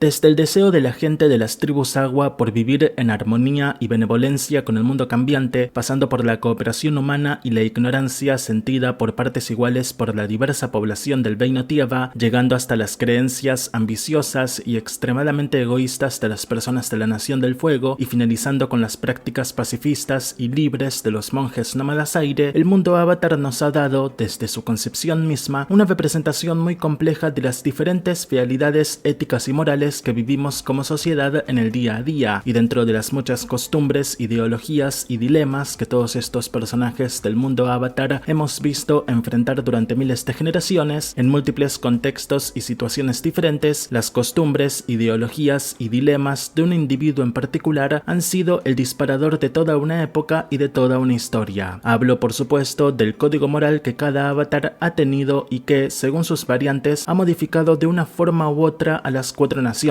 Desde el deseo de la gente de las tribus agua por vivir en armonía y benevolencia con el mundo cambiante, pasando por la cooperación humana y la ignorancia sentida por partes iguales por la diversa población del Reino Tierra, llegando hasta las creencias ambiciosas y extremadamente egoístas de las personas de la Nación del Fuego y finalizando con las prácticas pacifistas y libres de los monjes nómadas aire, el mundo Avatar nos ha dado, desde su concepción misma, una representación muy compleja de las diferentes realidades éticas y morales que vivimos como sociedad en el día a día, y dentro de las muchas costumbres, ideologías y dilemas que todos estos personajes del mundo Avatar hemos visto enfrentar durante miles de generaciones, en múltiples contextos y situaciones diferentes, las costumbres, ideologías y dilemas de un individuo en particular han sido el disparador de toda una época y de toda una historia. Hablo, por supuesto, del código moral que cada avatar ha tenido y que, según sus variantes, ha modificado de una forma u otra a las 4 naciones.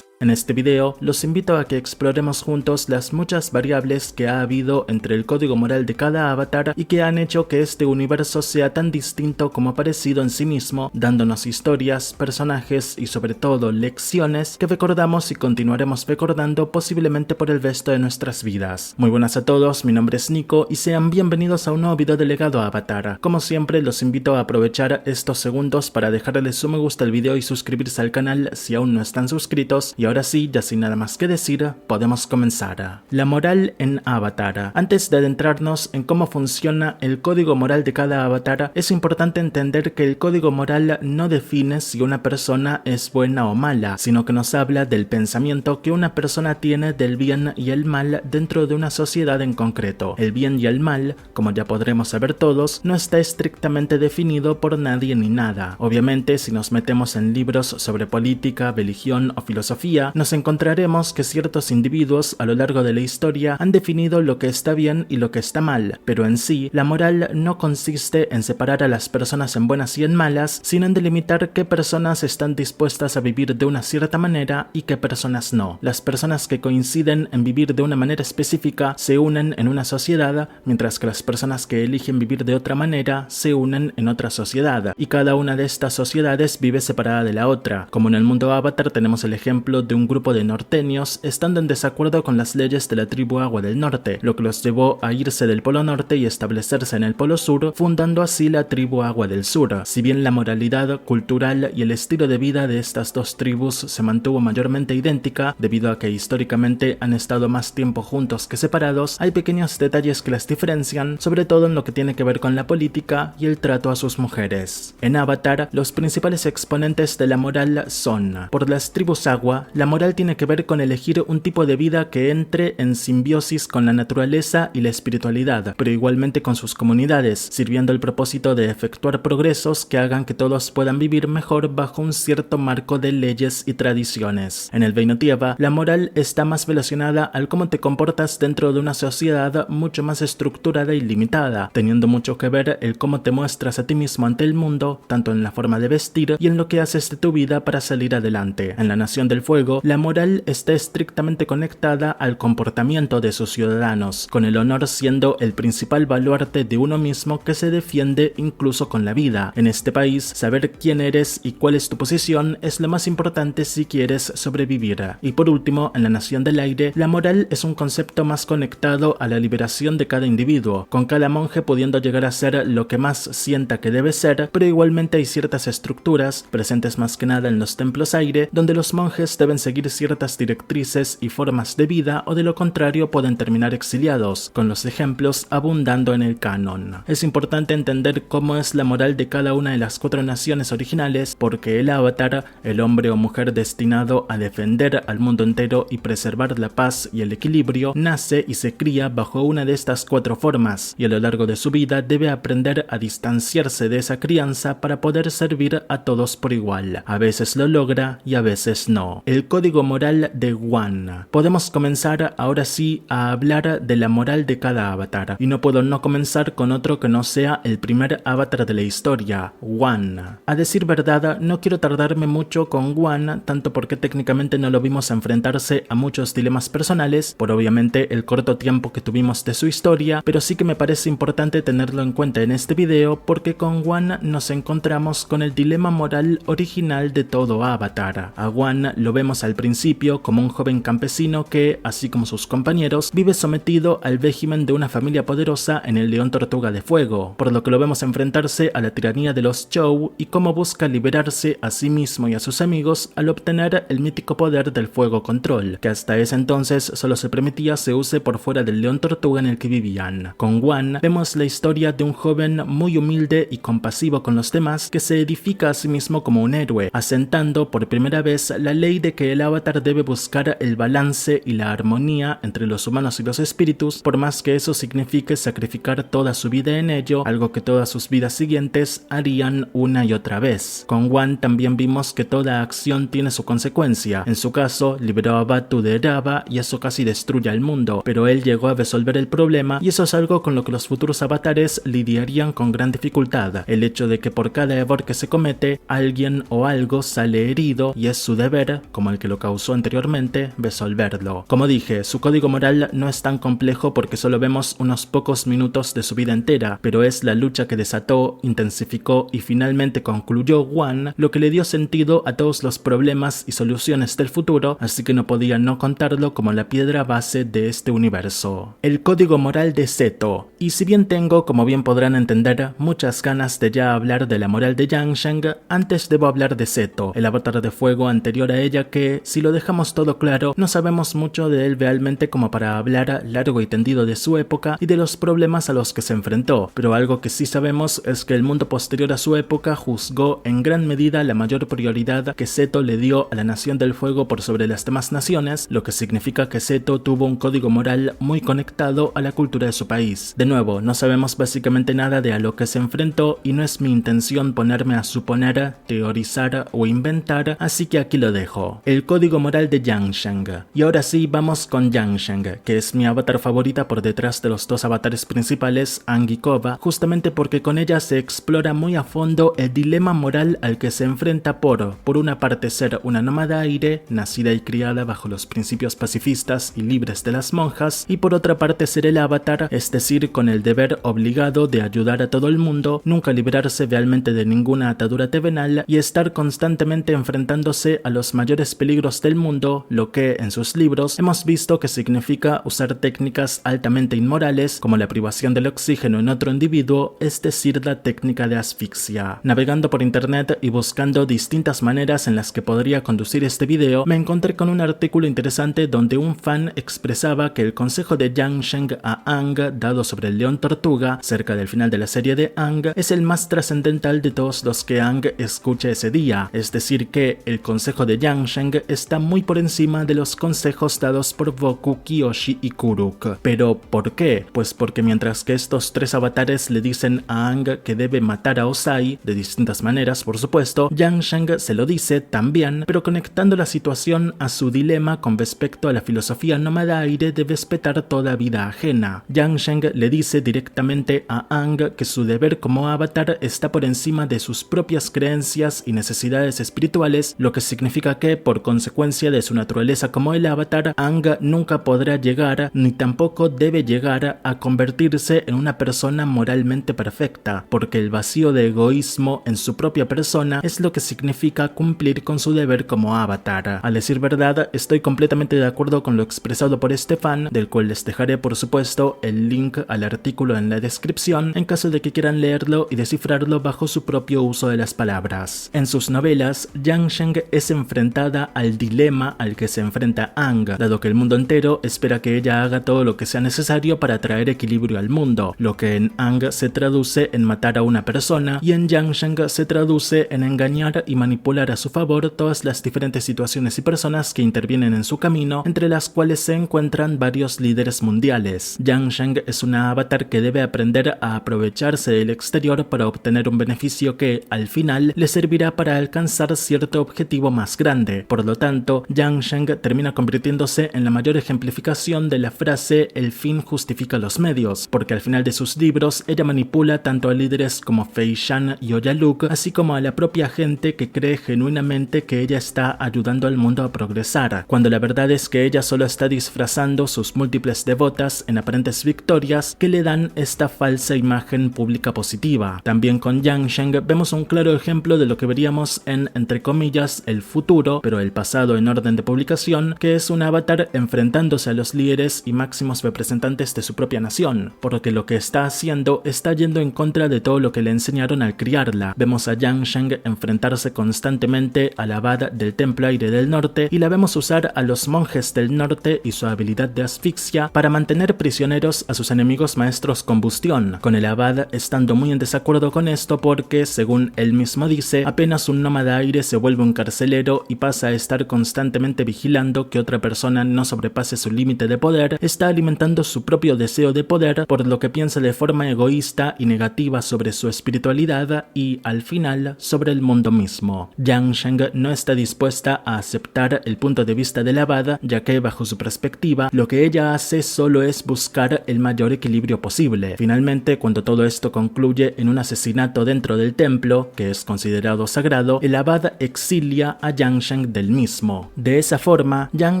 En este video los invito a que exploremos juntos las muchas variables que ha habido entre el código moral de cada avatar y que han hecho que este universo sea tan distinto como parecido en sí mismo, dándonos historias, personajes y sobre todo lecciones que recordamos y continuaremos recordando posiblemente por el resto de nuestras vidas. Muy buenas a todos, mi nombre es Nico y sean bienvenidos a un nuevo video de Legado Avatar. Como siempre los invito a aprovechar estos segundos para dejarles su me gusta al video y suscribirse al canal si aún no están suscritos. Y ahora sí, ya sin nada más que decir, podemos comenzar. La moral en Avatar. Antes de adentrarnos en cómo funciona el código moral de cada avatar, es importante entender que el código moral no define si una persona es buena o mala, sino que nos habla del pensamiento que una persona tiene del bien y el mal dentro de una sociedad en concreto. El bien y el mal, como ya podremos saber todos, no está estrictamente definido por nadie ni nada. Obviamente, si nos metemos en libros sobre política, religión o filosofía, nos encontraremos que ciertos individuos a lo largo de la historia han definido lo que está bien y lo que está mal, pero en sí, la moral no consiste en separar a las personas en buenas y en malas, sino en delimitar qué personas están dispuestas a vivir de una cierta manera y qué personas no. Las personas que coinciden en vivir de una manera específica se unen en una sociedad, mientras que las personas que eligen vivir de otra manera se unen en otra sociedad, y cada una de estas sociedades vive separada de la otra. Como en el mundo Avatar tenemos el ejemplo de un grupo de norteños estando en desacuerdo con las leyes de la tribu Agua del Norte, lo que los llevó a irse del Polo Norte y establecerse en el Polo Sur, fundando así la tribu Agua del Sur. Si bien la moralidad, cultural y el estilo de vida de estas dos tribus se mantuvo mayormente idéntica, debido a que históricamente han estado más tiempo juntos que separados, hay pequeños detalles que las diferencian, sobre todo en lo que tiene que ver con la política y el trato a sus mujeres. En Avatar, los principales exponentes de la moral son, por las tribus Agua, la moral tiene que ver con elegir un tipo de vida que entre en simbiosis con la naturaleza y la espiritualidad, pero igualmente con sus comunidades, sirviendo el propósito de efectuar progresos que hagan que todos puedan vivir mejor bajo un cierto marco de leyes y tradiciones. En el Reino Tierra, la moral está más relacionada al cómo te comportas dentro de una sociedad mucho más estructurada y limitada, teniendo mucho que ver el cómo te muestras a ti mismo ante el mundo, tanto en la forma de vestir y en lo que haces de tu vida para salir adelante. En la Nación del Fuego, la moral está estrictamente conectada al comportamiento de sus ciudadanos, con el honor siendo el principal baluarte de uno mismo que se defiende incluso con la vida. En este país, saber quién eres y cuál es tu posición es lo más importante si quieres sobrevivir. Y por último, en la Nación del Aire, la moral es un concepto más conectado a la liberación de cada individuo, con cada monje pudiendo llegar a ser lo que más sienta que debe ser, pero igualmente hay ciertas estructuras, presentes más que nada en los templos aire, donde los monjes deben seguir ciertas directrices y formas de vida o de lo contrario pueden terminar exiliados, con los ejemplos abundando en el canon. Es importante entender cómo es la moral de cada una de las 4 naciones originales porque el avatar, el hombre o mujer destinado a defender al mundo entero y preservar la paz y el equilibrio, nace y se cría bajo una de estas 4 formas y a lo largo de su vida debe aprender a distanciarse de esa crianza para poder servir a todos por igual. A veces lo logra y a veces no. El código moral de Wan. Podemos comenzar ahora sí a hablar de la moral de cada avatar, y no puedo no comenzar con otro que no sea el primer avatar de la historia, Wan. A decir verdad, no quiero tardarme mucho con Wan, tanto porque técnicamente no lo vimos enfrentarse a muchos dilemas personales, por obviamente el corto tiempo que tuvimos de su historia, pero sí que me parece importante tenerlo en cuenta en este video porque con Wan nos encontramos con el dilema moral original de todo avatar. A Wan lo vemos vemos al principio como un joven campesino que, así como sus compañeros, vive sometido al régimen de una familia poderosa en el León Tortuga de Fuego, por lo que lo vemos enfrentarse a la tiranía de los Chou y cómo busca liberarse a sí mismo y a sus amigos al obtener el mítico poder del Fuego Control, que hasta ese entonces solo se permitía se use por fuera del León Tortuga en el que vivían. Con Wan vemos la historia de un joven muy humilde y compasivo con los demás que se edifica a sí mismo como un héroe, asentando por primera vez la ley de que el avatar debe buscar el balance y la armonía entre los humanos y los espíritus, por más que eso signifique sacrificar toda su vida en ello, algo que todas sus vidas siguientes harían una y otra vez. Con Wan también vimos que toda acción tiene su consecuencia. En su caso, liberó a Batu de Rava y eso casi destruye al mundo, pero él llegó a resolver el problema y eso es algo con lo que los futuros avatares lidiarían con gran dificultad. El hecho de que por cada error que se comete, alguien o algo sale herido y es su deber, como el que lo causó anteriormente, resolverlo. Como dije, su código moral no es tan complejo porque solo vemos unos pocos minutos de su vida entera, pero es la lucha que desató, intensificó y finalmente concluyó Wan lo que le dio sentido a todos los problemas y soluciones del futuro, así que no podía no contarlo como la piedra base de este universo. El código moral de Seto. Y si bien tengo, como bien podrán entender, muchas ganas de ya hablar de la moral de Yansheng, antes debo hablar de Seto, el avatar de fuego anterior a ella que, si lo dejamos todo claro, no sabemos mucho de él realmente como para hablar largo y tendido de su época y de los problemas a los que se enfrentó, pero algo que sí sabemos es que el mundo posterior a su época juzgó en gran medida la mayor prioridad que Seto le dio a la Nación del Fuego por sobre las demás naciones, lo que significa que Seto tuvo un código moral muy conectado a la cultura de su país. De nuevo, no sabemos básicamente nada de a lo que se enfrentó y no es mi intención ponerme a suponer, teorizar o inventar, así que aquí lo dejo. El código moral de Yansheng. Y ahora sí, vamos con Yansheng, que es mi avatar favorita por detrás de los dos avatares principales, Aang y Koba, justamente porque con ella se explora muy a fondo el dilema moral al que se enfrenta por una parte ser una nómada aire, nacida y criada bajo los principios pacifistas y libres de las monjas, y por otra parte ser el avatar, es decir, con el deber obligado de ayudar a todo el mundo, nunca liberarse realmente de ninguna atadura terrenal y estar constantemente enfrentándose a los mayores peligros del mundo, lo que, en sus libros, hemos visto que significa usar técnicas altamente inmorales como la privación del oxígeno en otro individuo, es decir, la técnica de asfixia. Navegando por internet y buscando distintas maneras en las que podría conducir este video, me encontré con un artículo interesante donde un fan expresaba que el consejo de Yansheng a Aang dado sobre el León Tortuga, cerca del final de la serie de Aang, es el más trascendental de todos los que Aang escucha ese día, es decir que el consejo de Yansheng está muy por encima de los consejos dados por Boku, Kyoshi y Kuruk. ¿Pero por qué? Pues porque mientras que estos tres avatares le dicen a Aang que debe matar a Ozai, de distintas maneras por supuesto, Yansheng se lo dice también, pero conectando la situación a su dilema con respecto a la filosofía nómada aire de respetar toda vida ajena. Yansheng le dice directamente a Aang que su deber como avatar está por encima de sus propias creencias y necesidades espirituales, lo que significa que, por consecuencia de su naturaleza como el avatar, Aang nunca podrá llegar, ni tampoco debe llegar a convertirse en una persona moralmente perfecta, porque el vacío de egoísmo en su propia persona es lo que significa cumplir con su deber como avatar. A decir verdad, estoy completamente de acuerdo con lo expresado por este fan, del cual les dejaré por supuesto el link al artículo en la descripción en caso de que quieran leerlo y descifrarlo bajo su propio uso de las palabras. En sus novelas, Yansheng es enfrentada al dilema al que se enfrenta Aang, dado que el mundo entero espera que ella haga todo lo que sea necesario para traer equilibrio al mundo, lo que en Aang se traduce en matar a una persona y en Yansheng se traduce en engañar y manipular a su favor todas las diferentes situaciones y personas que intervienen en su camino, entre las cuales se encuentran varios líderes mundiales. Yansheng es una avatar que debe aprender a aprovecharse del exterior para obtener un beneficio que, al final, le servirá para alcanzar cierto objetivo más grande. Por lo tanto, Yansheng termina convirtiéndose en la mayor ejemplificación de la frase "el fin justifica los medios", porque al final de sus libros ella manipula tanto a líderes como Fei Shan y Oyaluk, así como a la propia gente que cree genuinamente que ella está ayudando al mundo a progresar, cuando la verdad es que ella solo está disfrazando sus múltiples devotas en aparentes victorias que le dan esta falsa imagen pública positiva. También con Yansheng vemos un claro ejemplo de lo que veríamos en, entre comillas, el futuro, pero registro el pasado en orden de publicación, que es un avatar enfrentándose a los líderes y máximos representantes de su propia nación, por lo que está haciendo está yendo en contra de todo lo que le enseñaron al criarla. Vemos a Yang Sheng enfrentarse constantemente al abad del Templo Aire del Norte y la vemos usar a los monjes del norte y su habilidad de asfixia para mantener prisioneros a sus enemigos maestros combustión, con el abad estando muy en desacuerdo con esto porque, según él mismo dice, apenas un nómada aire se vuelve un carcelero y pasa a estar constantemente vigilando que otra persona no sobrepase su límite de poder, está alimentando su propio deseo de poder, por lo que piensa de forma egoísta y negativa sobre su espiritualidad y, al final, sobre el mundo mismo. Yang Sheng no está dispuesta a aceptar el punto de vista del abad, ya que, bajo su perspectiva, lo que ella hace solo es buscar el mayor equilibrio posible. Finalmente, cuando todo esto concluye en un asesinato dentro del templo, que es considerado sagrado, el abad exilia a Yang Sheng del mismo. De esa forma, Yang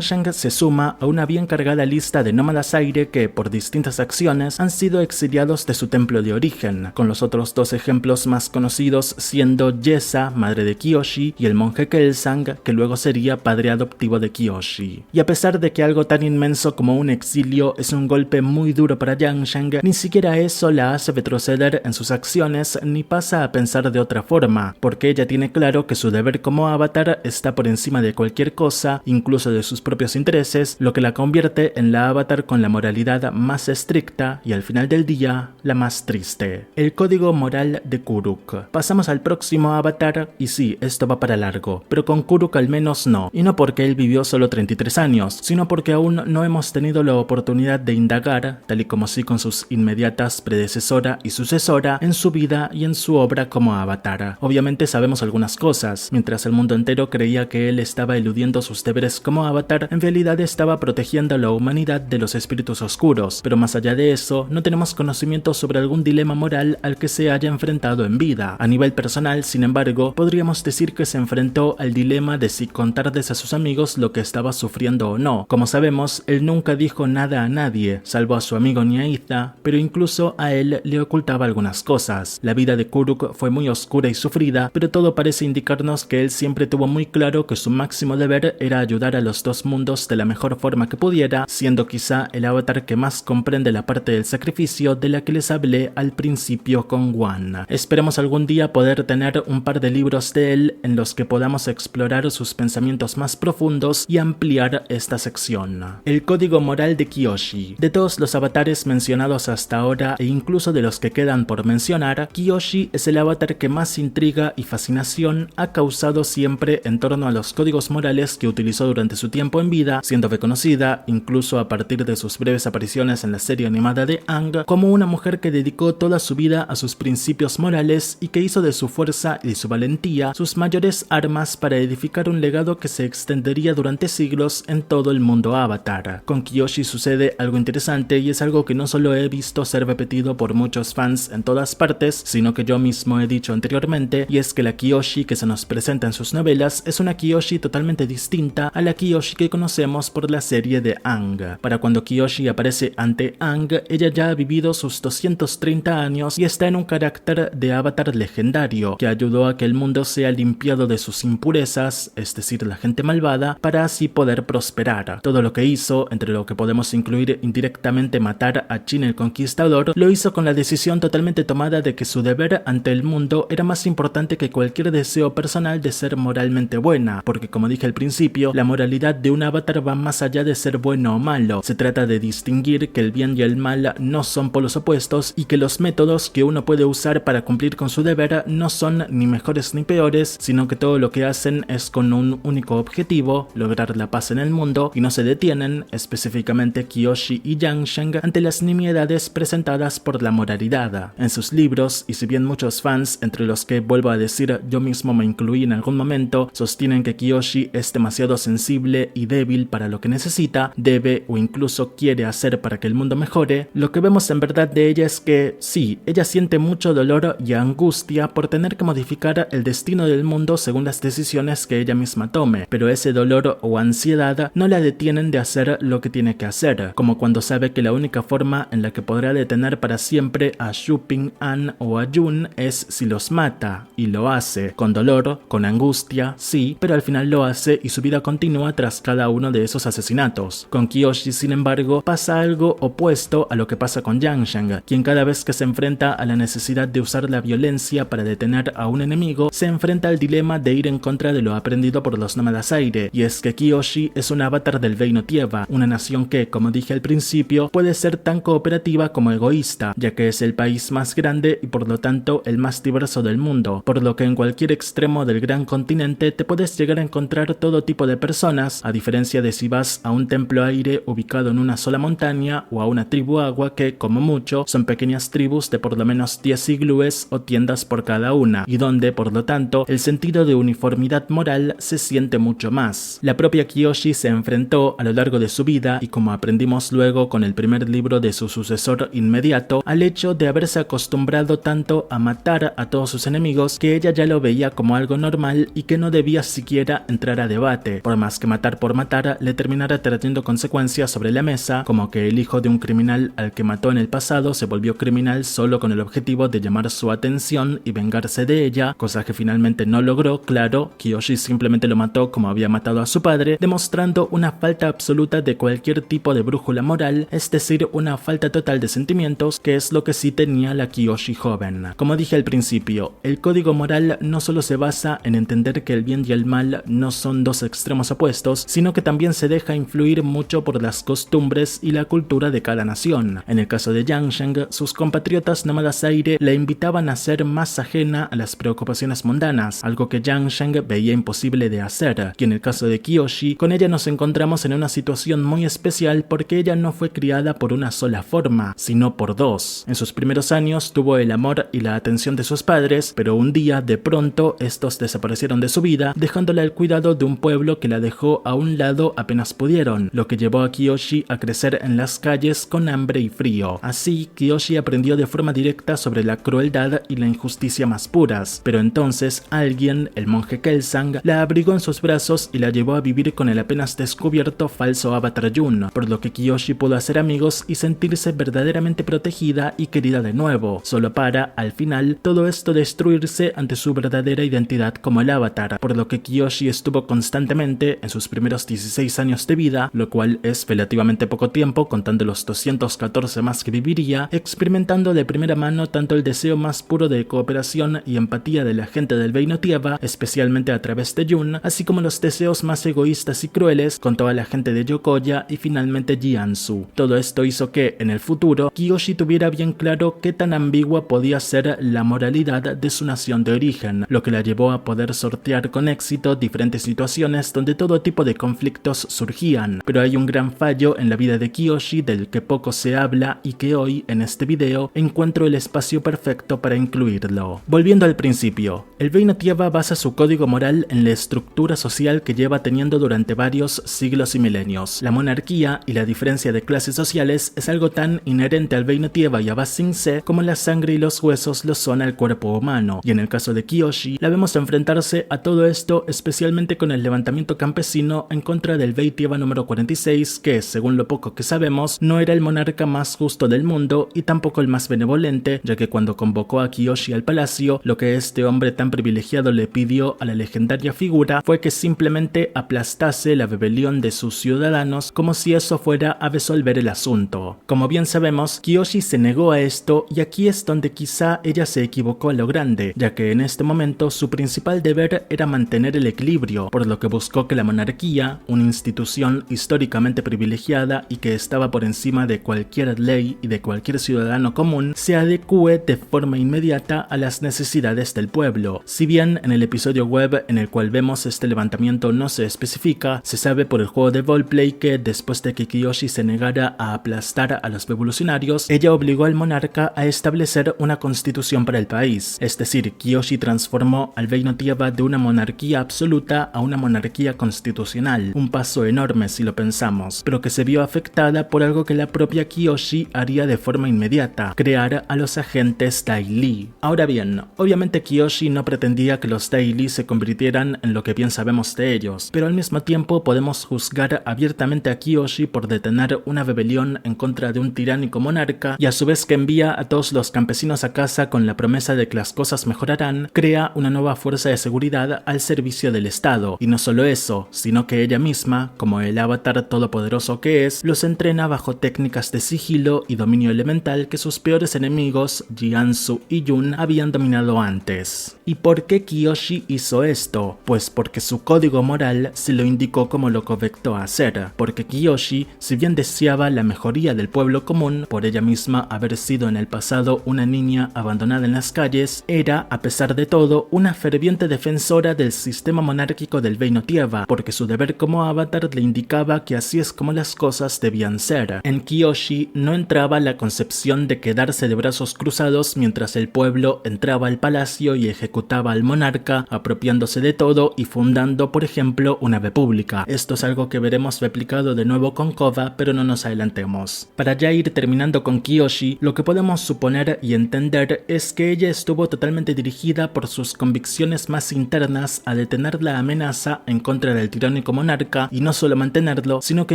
Sheng se suma a una bien cargada lista de nómadas aire que, por distintas acciones, han sido exiliados de su templo de origen, con los otros dos ejemplos más conocidos siendo Yesa, madre de Kiyoshi, y el monje Kelsang, que luego sería padre adoptivo de Kiyoshi. Y a pesar de que algo tan inmenso como un exilio es un golpe muy duro para Yang Sheng, ni siquiera eso la hace retroceder en sus acciones ni pasa a pensar de otra forma, porque ella tiene claro que su deber como avatar está por encima de cualquier cosa, incluso de sus propios intereses, lo que la convierte en la avatar con la moralidad más estricta y al final del día, la más triste. El código moral de Kuruk. Pasamos al próximo avatar y sí, esto va para largo, pero con Kuruk al menos no, y no porque él vivió solo 33 años, sino porque aún no hemos tenido la oportunidad de indagar, tal y como sí con sus inmediatas predecesora y sucesora, en su vida y en su obra como avatar. Obviamente sabemos algunas cosas. Mientras el mundo entero creía que él estaba eludiendo sus deberes como avatar, en realidad estaba protegiendo a la humanidad de los espíritus oscuros, pero más allá de eso, no tenemos conocimiento sobre algún dilema moral al que se haya enfrentado en vida. A nivel personal, sin embargo, podríamos decir que se enfrentó al dilema de si contarles a sus amigos lo que estaba sufriendo o no. Como sabemos, él nunca dijo nada a nadie, salvo a su amigo Nyaiza, pero incluso a él le ocultaba algunas cosas. La vida de Kuruk fue muy oscura y sufrida, pero todo parece indicarnos que él siempre tuvo muy claro que su máximo deber era ayudar a los dos mundos de la mejor forma que pudiera, siendo quizá el avatar que más comprende la parte del sacrificio de la que les hablé al principio con Wan. Esperemos algún día poder tener un par de libros de él en los que podamos explorar sus pensamientos más profundos y ampliar esta sección. El código moral de Kiyoshi. De todos los avatares mencionados hasta ahora e incluso de los que quedan por mencionar, Kiyoshi es el avatar que más intriga y fascinación ha causado siempre en torno a los códigos morales que utilizó durante su tiempo en vida, siendo reconocida, incluso a partir de sus breves apariciones en la serie animada de Aang, como una mujer que dedicó toda su vida a sus principios morales y que hizo de su fuerza y su valentía sus mayores armas para edificar un legado que se extendería durante siglos en todo el mundo avatar. Con Kiyoshi sucede algo interesante y es algo que no solo he visto ser repetido por muchos fans en todas partes, sino que yo mismo he dicho anteriormente, y es que la Kiyoshi que se nos presenta en sus novelas es una Kiyoshi totalmente distinta a la Kiyoshi que conocemos por la serie de Aang. Para cuando Kiyoshi aparece ante Aang, ella ya ha vivido sus 230 años y está en un carácter de avatar legendario, que ayudó a que el mundo sea limpiado de sus impurezas, es decir, la gente malvada, para así poder prosperar. Todo lo que hizo, entre lo que podemos incluir indirectamente matar a Qin el Conquistador, lo hizo con la decisión totalmente tomada de que su deber ante el mundo era más importante que cualquier deseo personal de ser moralmente buena, porque como dije al principio, la moralidad de un avatar va más allá de ser bueno o malo. Se trata de distinguir que el bien y el mal no son polos opuestos y que los métodos que uno puede usar para cumplir con su deber no son ni mejores ni peores, sino que todo lo que hacen es con un único objetivo, lograr la paz en el mundo, y no se detienen, específicamente Kiyoshi y Yang Sheng, ante las nimiedades presentadas por la moralidad. En sus libros, y si bien muchos fans, entre los que vuelvo a decir yo mismo me incluí en algún momento, sostienen que Kiyoshi es demasiado sensible y débil para lo que necesita, debe o incluso quiere hacer para que el mundo mejore, lo que vemos en verdad de ella es que sí, ella siente mucho dolor y angustia por tener que modificar el destino del mundo según las decisiones que ella misma tome, pero ese dolor o ansiedad no la detienen de hacer lo que tiene que hacer, como cuando sabe que la única forma en la que podrá detener para siempre a Xu Ping An o a Jun es si los mata, y lo hace, con dolor, con angustia, sí, pero al final lo hace y su vida continúa tras cada uno de esos asesinatos. Con Kiyoshi, sin embargo, pasa algo opuesto a lo que pasa con Yang, quien cada vez que se enfrenta a la necesidad de usar la violencia para detener a un enemigo, se enfrenta al dilema de ir en contra de lo aprendido por los nómadas aire, y es que Kiyoshi es un avatar del Veinotiewa, una nación que, como dije al principio, puede ser tan cooperativa como egoísta, ya que es el país más grande y por lo tanto el más diverso del mundo, por lo que en cualquier extremo del gran continente te puedes llegar a encontrar todo tipo de personas, a diferencia de si vas a un templo aire ubicado en una sola montaña o a una tribu agua que, como mucho, son pequeñas tribus de por lo menos 10 iglúes o tiendas por cada una, y donde, por lo tanto, el sentido de uniformidad moral se siente mucho más. La propia Kiyoshi se enfrentó a lo largo de su vida, y como aprendimos luego con el primer libro de su sucesor inmediato, al hecho de haberse acostumbrado tanto a matar a todos sus enemigos que ella ya lo veía como algo normal y que no debía siquiera entrar a debate, por más que matar por matar le terminara trayendo consecuencias sobre la mesa, como que el hijo de un criminal al que mató en el pasado se volvió criminal solo con el objetivo de llamar su atención y vengarse de ella, cosa que finalmente no logró. Claro, Kiyoshi simplemente lo mató como había matado a su padre, demostrando una falta absoluta de cualquier tipo de brújula moral, es decir, una falta total de sentimientos, que es lo que sí tenía la Kiyoshi joven. Como dije al principio, el código moral no solo se basa en entender que el bien y el mal no son dos extremos opuestos, sino que también se deja influir mucho por las costumbres y la cultura de cada nación. En el caso de Yang Sheng, sus compatriotas nómadas aire la invitaban a ser más ajena a las preocupaciones mundanas, algo que Yang Sheng veía imposible de hacer, y en el caso de Kiyoshi, con ella nos encontramos en una situación muy especial porque ella no fue criada por una sola forma, sino por dos. En sus primeros años tuvo el amor y la atención de sus padres, pero un día de pronto estos desaparecieron de su vida, dejándola al cuidado de un pueblo que la dejó a un lado apenas pudieron, lo que llevó a Kiyoshi a crecer en las calles con hambre y frío. Así, Kiyoshi aprendió de forma directa sobre la crueldad y la injusticia más puras, pero entonces alguien, el monje Kelsang, la abrigó en sus brazos y la llevó a vivir con el apenas descubierto falso avatar Jun, por lo que Kiyoshi pudo hacer amigos y sentirse verdaderamente protegida y querida de nuevo, solo para, al final, todo esto destruirse ante su verdadera identidad como el avatar, por lo que Kiyoshi estuvo constantemente, en sus primeros 16 años de vida, lo cual es relativamente poco tiempo contando los 214 más que viviría, experimentando de primera mano tanto el deseo más puro de cooperación y empatía de la gente del Veinotiewa, especialmente a través de Jun, así como los deseos más egoístas y crueles con toda la gente de Yokoya y finalmente Jiansu. Todo esto hizo que, en el futuro, Kiyoshi tuviera bien claro qué tan ambigua podía ser la moralidad de su nación de origen, lo que la llevó a poder sortear con éxito diferentes situaciones donde todo tipo de conflictos surgían. Pero hay un gran fallo en la vida de Kiyoshi del que poco se habla y que hoy, en este video, encuentro el espacio perfecto para incluirlo. Volviendo al principio, el Veinotiewa basa su código moral en la estructura social que lleva teniendo durante varios siglos y milenios. La monarquía y la diferencia de clases sociales es algo tan inherente al Veinotiewa y a Ba Sing Se como la sangre y los huesos lo son al cuerpo humano, y en el caso de Kiyoshi, la vemos enfrentarse a todo esto especialmente con el levantamiento campesino en contra del Veinotiewa número 46, que, según lo poco que sabemos, no era el monarca más justo del mundo y tampoco el más benevolente, ya que cuando convocó a Kiyoshi al palacio, lo que este hombre tan privilegiado le pidió a la legendaria figura fue que simplemente aplastase la rebelión de sus ciudadanos como si eso fuera a resolver el asunto. Como bien sabemos, Kiyoshi se negó a esto y aquí es donde quizá ella se equivocó a lo grande, ya que en este momento su principal deber era mantener el equilibrio, por lo que buscó que la monarquía, una institución históricamente privilegiada y que estaba por encima de cualquier ley y de cualquier ciudadano común, se adecúe de forma inmediata a las necesidades del pueblo. Si bien en el episodio web en el cual vemos este levantamiento no se especifica, se sabe por el juego de roleplay que después de que Kiyoshi se negara a aplastar a los revolucionarios, ella obligó al monarca a establecer una constitución para el país. Es decir, Kiyoshi transformó al Veinotiewa de una monarquía absoluta a una monarquía constitucional, un paso enorme si lo pensamos, pero que se vio afectada por algo que la propia Kiyoshi haría de forma inmediata: crear a los agentes Daily. Ahora bien, obviamente Kiyoshi no pretendía que los Daily se convirtieran en lo que bien sabemos de ellos, pero al mismo tiempo podemos juzgar abiertamente a Kiyoshi por detener una rebelión en contra de un tiránico monarca y a su vez que envía a todos los campesinos a casa con la promesa de que las cosas mejorarán, crea una nueva fuerza de seguridad al servicio del Estado, y no solo eso, sino que ella misma, como el avatar todopoderoso que es, los entrena bajo técnicas de sigilo y dominio elemental que sus peores enemigos, Jianzu y Yun, habían dominado antes. ¿Y por qué Kiyoshi hizo esto? Pues porque su código moral se lo indicó como lo correcto a hacer, porque Kiyoshi, si bien deseaba la mejoría del pueblo común, por ella misma haber sido en el pasado una niña abandonada en las calles, era, a pesar de todo, una ferviente defensora del sistema monárquico del Reino Tierra, porque su deber como avatar le indicaba que así es como las cosas debían ser. En Kiyoshi no entraba la concepción de quedarse de brazos cruzados mientras el pueblo entraba al palacio y ejecutaba al monarca, apropiándose de todo y fundando, por ejemplo, una república. Esto es algo que veremos replicado de nuevo con Koba, pero no nos adelantemos. Para ya ir terminando con Kiyoshi, lo que podemos suponer y entender es que ella estuvo totalmente dirigida por sus convicciones más internas a detener la amenaza en contra del tiránico monarca, y no solo mantenerlo, sino que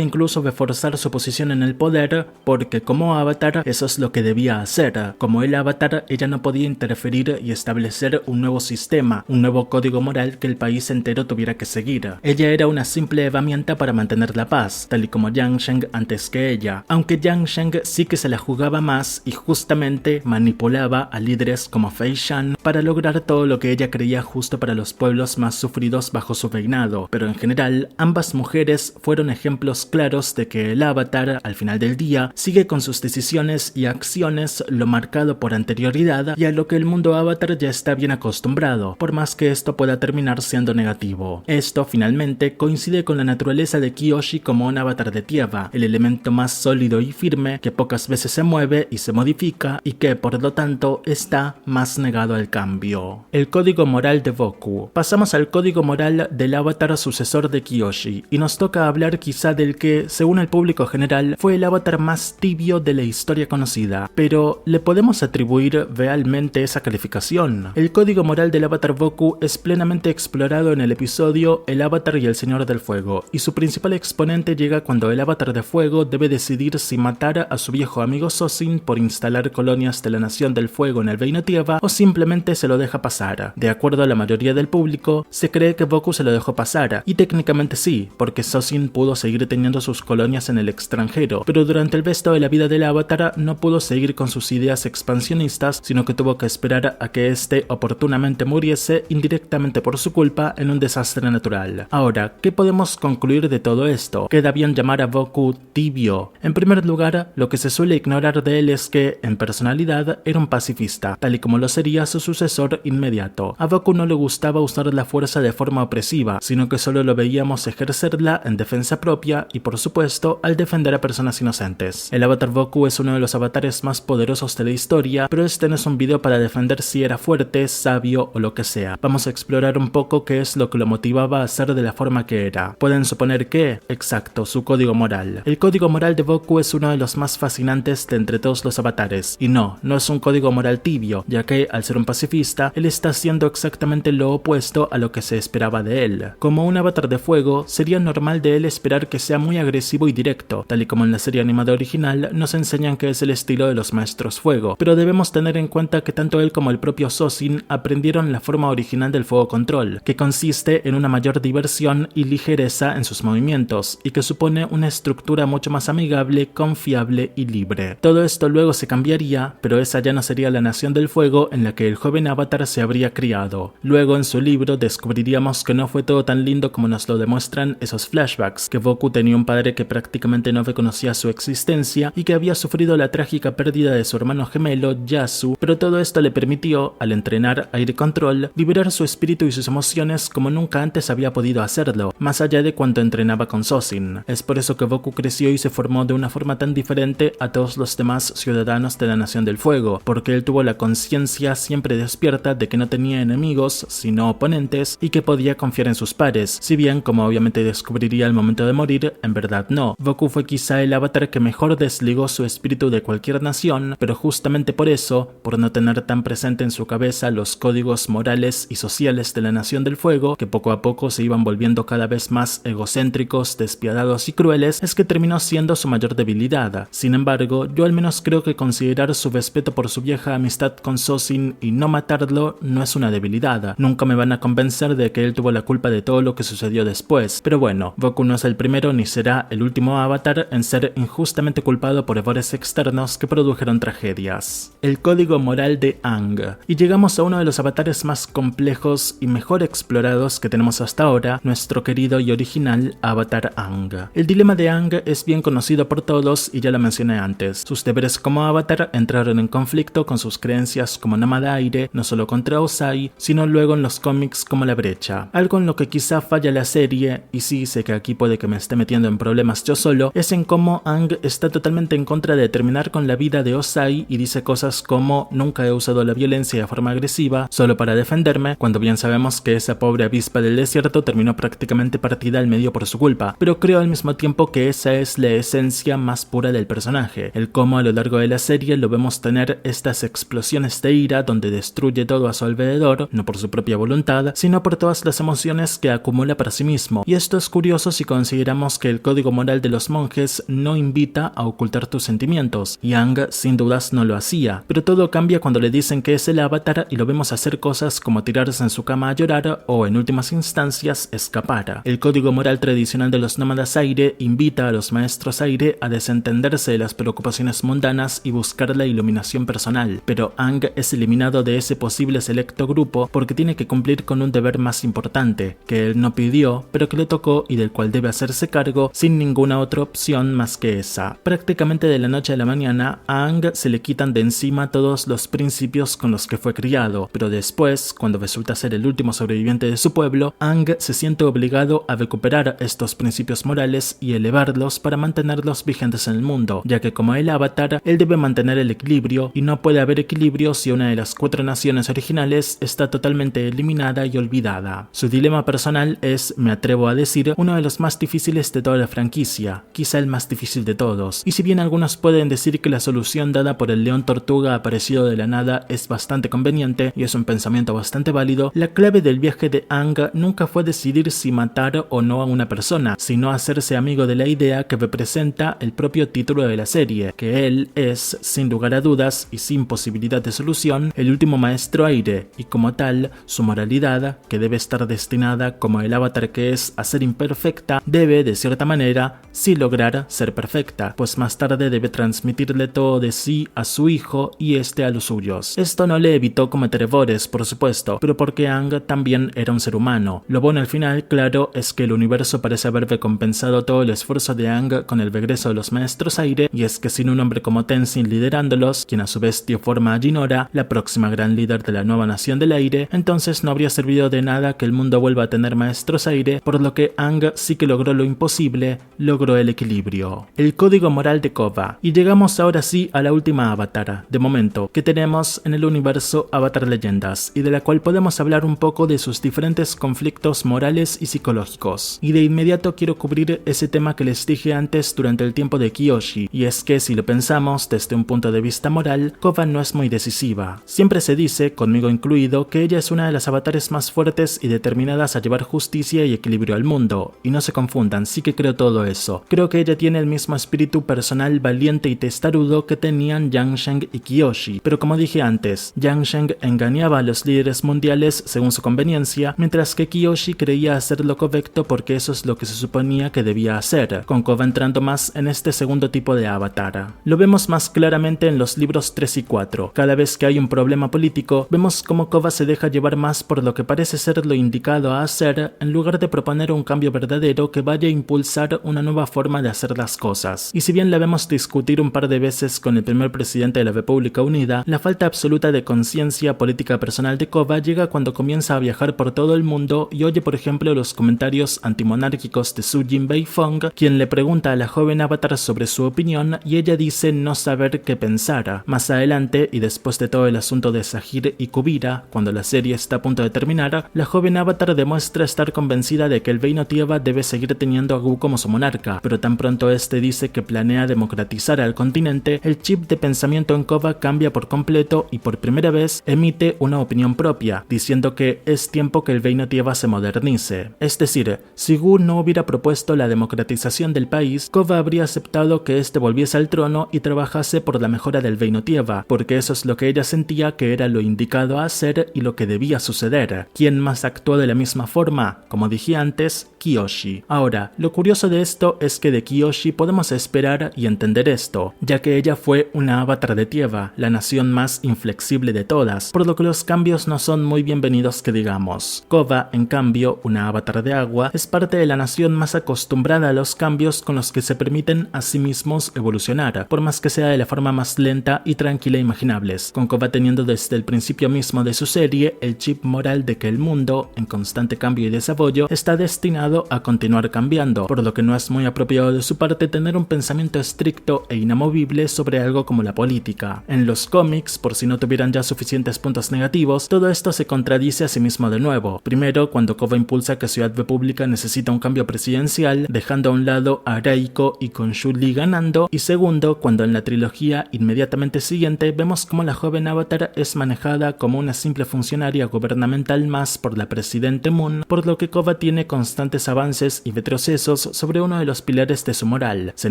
incluso reforzar su posición en el poder, porque como avatar eso es lo que debía hacer. Como el avatar, ella no podía interferir y establecer un nuevo sistema, un nuevo código moral que el país entero tuviera que seguir. Ella era una simple herramienta para mantener la paz, tal y como Yang Sheng antes que ella, aunque Yang Sheng sí que se la jugaba más y justamente manipulaba a líderes como Fei Shan para lograr todo lo que ella creía justo para los pueblos más sufridos bajo su reinado, pero en general ambas mujeres fueron ejemplos claros de que el avatar, al final del día, sigue con sus decisiones y acciones lo marcado por anterioridad y a lo que el mundo avatar ya está bien acostumbrado, por más que esto pueda terminar siendo negativo. Esto finalmente coincide con la naturaleza de Kiyoshi como un avatar de tierra, el elemento más sólido y firme que pocas veces se mueve y se modifica y que por lo tanto está más negado al cambio. El código moral de Boku. Pasamos al código moral del avatar sucesor de Kiyoshi y nos toca hablar quizá del que, según el público general, fue el avatar más tibio de la historia conocida, pero ¿le podemos atribuir realmente esa calificación? El código moral del avatar Boku es plenamente explorado en el episodio El avatar y el señor del fuego, y su principal exponente llega cuando el avatar de fuego debe decidir si matar a su viejo amigo Sosin por instalar colonias de la Nación del Fuego en el Reino Tierra o simplemente se lo deja pasar. De acuerdo a la mayoría del público, se cree que Boku se lo dejó pasar, y técnicamente sí, porque Sosin pudo seguir teniendo sus colonias en el extranjero, pero durante el resto de la vida del avatar no pudo seguir con sus ideas expansionistas, sino que tuvo que esperar a que este oportunamente muriese indirectamente por su culpa en un desastre natural. Ahora, ¿qué podemos concluir de todo esto? ¿Queda bien llamar a Boku tibio? En primer lugar, lo que se suele ignorar de él es que, en personalidad, era un pacifista, tal y como lo sería su sucesor inmediato. A Boku no le gustaba usar la fuerza de forma opresiva, sino que solo lo veíamos ejercerla en defensa propia y, por supuesto, al defender a personas inocentes. El avatar Boku es uno de los avatares más poderosos de la historia, pero este no es un video para defender si era fuerte, sabio o lo que sea. Vamos a explorar un poco qué es lo que lo motivaba a ser de la forma que era. Pueden suponer que, exacto, su código moral. El código moral de Boku es uno de los más fascinantes de entre todos los avatares, y no es un código moral tibio, ya que, al ser un pacifista, él está haciendo exactamente lo opuesto a lo que se esperaba de él. Como un avatar de fuego, sería normal de él esperar que sea muy agresivo y directo, tal y como en la serie animada original nos enseñan que es el estilo de los maestros fuego, pero debemos tener en cuenta que tanto él como el propio Sosin aprendieron la forma original del fuego control, que consiste en una mayor diversión y ligereza en sus movimientos, y que supone una estructura mucho más amigable, confiable y libre. Todo esto luego se cambiaría, pero esa ya no sería la Nación del Fuego en la que el joven avatar se habría criado. Luego en su libro descubriríamos que no fue todo tan lindo como nos lo demuestran esos flashbacks, que Boku tenía un padre que prácticamente no reconocía su existencia y que había sufrido la trágica pérdida de su hermano gemelo Yasu, pero todo esto le permitió, al entrenar aire control, liberar su espíritu y sus emociones como nunca antes había podido hacerlo, más allá de cuando entrenaba con Sosin. Es por eso que Boku creció y se formó de una forma tan diferente a todos los demás ciudadanos de la Nación del Fuego, porque él tuvo la conciencia siempre despierta de que no tenía enemigos, sino oponentes, y que podía confiar en sus pares, si bien, como obviamente descubriría al momento de morir, en verdad no. Boku fue quizá el avatar que mejor desligó su espíritu de cualquier nación, pero justamente por eso, por no tener tan presente en su cabeza los códigos morales y sociales de la Nación del Fuego, que poco a poco se iban volviendo cada vez más egocéntricos, despiadados y crueles, es que terminó siendo su mayor debilidad. Sin embargo, yo al menos creo que considerar su respeto por su vieja amistad con Sosin y no matarlo no es una debilidad. Nunca me van a convencer de de que él tuvo la culpa de todo lo que sucedió después. Pero bueno, Goku no es el primero ni será el último avatar en ser injustamente culpado por errores externos que produjeron tragedias. El código moral de Aang. Y llegamos a uno de los avatares más complejos y mejor explorados que tenemos hasta ahora, nuestro querido y original avatar Aang. El dilema de Aang es bien conocido por todos y ya lo mencioné antes. Sus deberes como avatar entraron en conflicto con sus creencias como nómada aire, no solo contra Ozai, sino luego en los cómics como La Brecha. Algo en lo que quizá falla la serie, y sí sé que aquí puede que me esté metiendo en problemas yo solo, es en cómo Aang está totalmente en contra de terminar con la vida de Ozai y dice cosas como nunca he usado la violencia de forma agresiva solo para defenderme, cuando bien sabemos que esa pobre avispa del desierto terminó prácticamente partida al medio por su culpa, pero creo al mismo tiempo que esa es la esencia más pura del personaje, el cómo a lo largo de la serie lo vemos tener estas explosiones de ira donde destruye todo a su alrededor, no por su propia voluntad, sino por todas las emociones que acumula para sí mismo, y esto es curioso si consideramos que el código moral de los monjes no invita a ocultar tus sentimientos, y Aang sin dudas no lo hacía, pero todo cambia cuando le dicen que es el avatar y lo vemos hacer cosas como tirarse en su cama a llorar o en últimas instancias escapar. El código moral tradicional de los nómadas aire invita a los maestros aire a desentenderse de las preocupaciones mundanas y buscar la iluminación personal, pero Aang es eliminado de ese posible selecto grupo porque tiene que cumplir con un deber más importante, que él no pidió, pero que le tocó y del cual debe hacerse cargo sin ninguna otra opción más que esa. Prácticamente de la noche a la mañana, a Aang se le quitan de encima todos los principios con los que fue criado, pero después, cuando resulta ser el último sobreviviente de su pueblo, Aang se siente obligado a recuperar estos principios morales y elevarlos para mantenerlos vigentes en el mundo, ya que como el avatar, él debe mantener el equilibrio y no puede haber equilibrio si una de las 4 naciones originales está totalmente eliminada y olvidada. Su dilema personal es, me atrevo a decir, uno de los más difíciles de toda la franquicia, quizá el más difícil de todos, y si bien algunos pueden decir que la solución dada por el león tortuga aparecido de la nada es bastante conveniente y es un pensamiento bastante válido, la clave del viaje de Aang nunca fue decidir si matar o no a una persona, sino hacerse amigo de la idea que representa el propio título de la serie, que él es, sin lugar a dudas y sin posibilidad de solución, el último maestro aire, y como tal, su moralidad, que debe estar destinada como el avatar que es a ser imperfecta, debe, de cierta manera, sí lograr ser perfecta, pues más tarde debe transmitirle todo de sí a su hijo y este a los suyos. Esto no le evitó cometer errores, por supuesto, pero porque Aang también era un ser humano. Lo bueno al final, claro, es que el universo parece haber recompensado todo el esfuerzo de Aang con el regreso de los maestros aire, y es que sin un hombre como Tenzin liderándolos, quien a su vez dio forma a Jinora, la próxima gran líder de la nueva nación del aire, entonces no habría servido de nada que el mundo vuelva a tener maestros aire, por lo que Aang sí que logró lo imposible, logró el equilibrio. El código moral de Kova. Y llegamos ahora sí a la última avatar, de momento, que tenemos en el universo Avatar Leyendas, y de la cual podemos hablar un poco de sus diferentes conflictos morales y psicológicos. Y de inmediato quiero cubrir ese tema que les dije antes durante el tiempo de Kyoshi, y es que si lo pensamos desde un punto de vista moral, Kova no es muy decisiva. Siempre se dice, conmigo incluido, que ella es una de las avatares más fuertes y determinadas a llevar justicia y equilibrio al mundo, y no se confundan, sí que creo todo eso. Creo que ella tiene el mismo espíritu personal valiente y testarudo que tenían Yang Sheng y Kyoshi, pero como dije antes, Yang Sheng engañaba a los líderes mundiales según su conveniencia, mientras que Kyoshi creía hacer lo correcto porque eso es lo que se suponía que debía hacer, con Kova entrando más en este segundo tipo de avatar. Lo vemos más claramente en los libros 3 y 4. Cada vez que hay un problema político, vemos cómo Kova se deja llevar más por lo que parece ser lo indicado a hacer, en lugar de proponer un cambio verdadero que vaya a impulsar una nueva forma de hacer las cosas. Y si bien la vemos discutir un par de veces con el primer presidente de la República Unida, la falta absoluta de conciencia política personal de Kova llega cuando comienza a viajar por todo el mundo y oye por ejemplo los comentarios antimonárquicos de Su Jin Beifong, quien le pregunta a la joven avatar sobre su opinión y ella dice no saber qué pensar. Más adelante, y después de todo el asunto de Sahir y Kubira, cuando la serie está a punto de terminar, la joven avatar demuestra estar convencida de que el Reino Tieva debe seguir teniendo a Gu como su monarca, pero tan pronto este dice que planea democratizar al continente, el chip de pensamiento en Kova cambia por completo y por primera vez emite una opinión propia, diciendo que es tiempo que el Reino Tieva se modernice. Es decir, si Gu no hubiera propuesto la democratización del país, Kova habría aceptado que este volviese al trono y trabajase por la mejora del Reino Tieva, porque eso es lo que ella sentía que era lo indicado a hacer y lo que debía suceder. ¿Quién más además actúa de la misma forma, como dije antes, Kyoshi. Ahora, lo curioso de esto es que de Kyoshi podemos esperar y entender esto, ya que ella fue una avatar de Tieva, la nación más inflexible de todas, por lo que los cambios no son muy bienvenidos que digamos. Kova, en cambio, una avatar de agua, es parte de la nación más acostumbrada a los cambios con los que se permiten a sí mismos evolucionar, por más que sea de la forma más lenta y tranquila imaginables, con Kova teniendo desde el principio mismo de su serie el chip moral de que el mundo, en constante cambio y desarrollo, está destinado a continuar cambiando, por lo que no es muy apropiado de su parte tener un pensamiento estricto e inamovible sobre algo como la política. En los cómics, por si no tuvieran ya suficientes puntos negativos, todo esto se contradice a sí mismo de nuevo. Primero, cuando Kova impulsa que Ciudad República necesita un cambio presidencial, dejando a un lado a Reiko y con Julie ganando, y segundo, cuando en la trilogía inmediatamente siguiente vemos cómo la joven avatar es manejada como una simple funcionaria gubernamental más por la presidente Moon, por lo que Kova tiene constantes avances y retrocesos sobre uno de los pilares de su moral. Se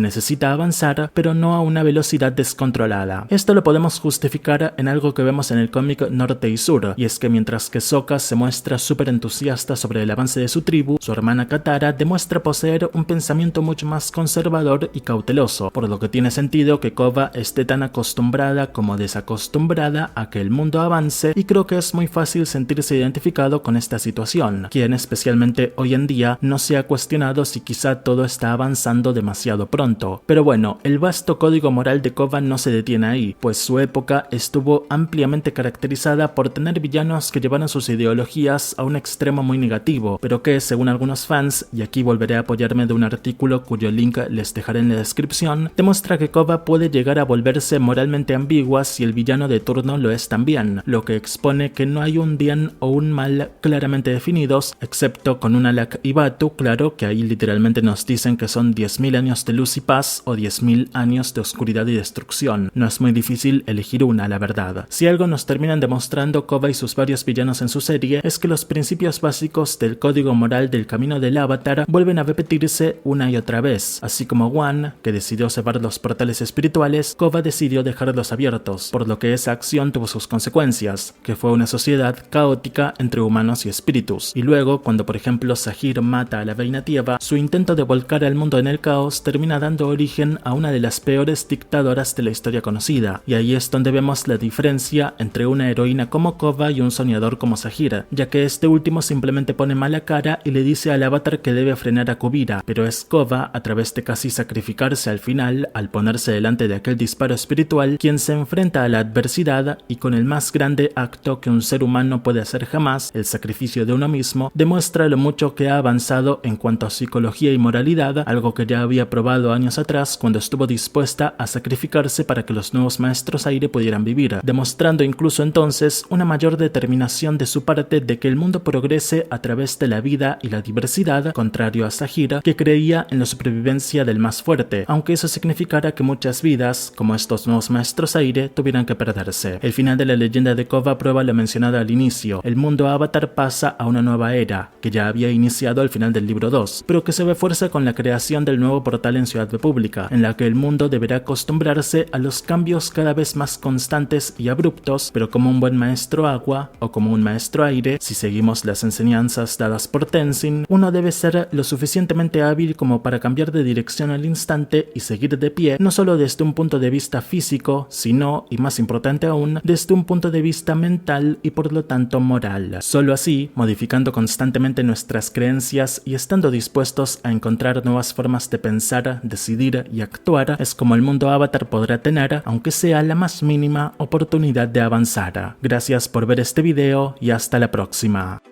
necesita avanzar, pero no a una velocidad descontrolada. Esto lo podemos justificar en algo que vemos en el cómic Norte y Sur, y es que mientras que Sokka se muestra súper entusiasta sobre el avance de su tribu, su hermana Katara demuestra poseer un pensamiento mucho más conservador y cauteloso, por lo que tiene sentido que Kova esté tan acostumbrada como desacostumbrada a que el mundo avance, y creo que es muy fácil sentirse identificado con esta situación, quien especialmente hoy en día no se ha cuestionado si quizá todo está avanzando demasiado pronto. Pero bueno, el vasto código moral de Kova no se detiene ahí, pues su época estuvo ampliamente caracterizada por tener villanos que llevaron sus ideologías a un extremo muy negativo, pero que, según algunos fans, y aquí volveré a apoyarme de un artículo cuyo link les dejaré en la descripción, demuestra que Kova puede llegar a volverse moralmente ambigua si el villano de turno lo es también, lo que expone que no hay un bien o un mal claramente definidos, excepto con un Alak y Batu, claro que ahí literalmente nos dicen que son 10.000 años de luz y paz o 10.000 años de oscuridad y destrucción. No es muy difícil elegir una, la verdad. Si algo nos terminan demostrando Kova y sus varios villanos en su serie, es que los principios básicos del código moral del camino del avatar vuelven a repetirse una y otra vez. Así como Wan, que decidió cerrar los portales espirituales, Kova decidió dejarlos abiertos, por lo que esa acción tuvo sus consecuencias, que fue una sociedad caótica entre humanos y espíritus. Y luego, cuando por ejemplo Saheer mata a la reina Tieva, su intento de volcar al mundo en el caos termina dando origen a una de las peores dictadoras de la historia conocida, y ahí es donde vemos la diferencia entre una heroína como Kova y un soñador como Saheer, ya que este último simplemente pone mala cara y le dice al avatar que debe frenar a Kuvira, pero es Kova, a través de casi sacrificarse al final, al ponerse delante de aquel disparo espiritual, quien se enfrenta a la adversidad y con el más grande acto que un ser humano puede hacer jamás, el sacrificio de uno mismo, demuestra lo mucho que ha avanzado en cuanto a psicología y moralidad, algo que ya había probado años atrás cuando estuvo dispuesta a sacrificarse para que los nuevos maestros aire pudieran vivir, demostrando incluso entonces una mayor determinación de su parte de que el mundo progrese a través de la vida y la diversidad, contrario a Saheer, que creía en la supervivencia del más fuerte, aunque eso significara que muchas vidas, como estos nuevos maestros aire, tuvieran que perderse. El final de la leyenda de Kova prueba lo mencionado al inicio. El mundo avatar pasa a una nueva era, que ya había iniciado al final del libro 2, pero que se refuerza con la creación del nuevo portal en Ciudad República, en la que el mundo deberá acostumbrarse a los cambios cada vez más constantes y abruptos, pero como un buen maestro agua o como un maestro aire, si seguimos las enseñanzas dadas por Tenzin, uno debe ser lo suficientemente hábil como para cambiar de dirección al instante y seguir de pie, no solo desde un punto de vista físico, sino, y más importante aún, desde un punto de vista mental y por lo tanto moral. Solo así, modificando constantemente nuestras creencias y estando dispuestos a encontrar nuevas formas de pensar, decidir y actuar, es como el mundo avatar podrá tener, aunque sea la más mínima, oportunidad de avanzar. Gracias por ver este video y hasta la próxima.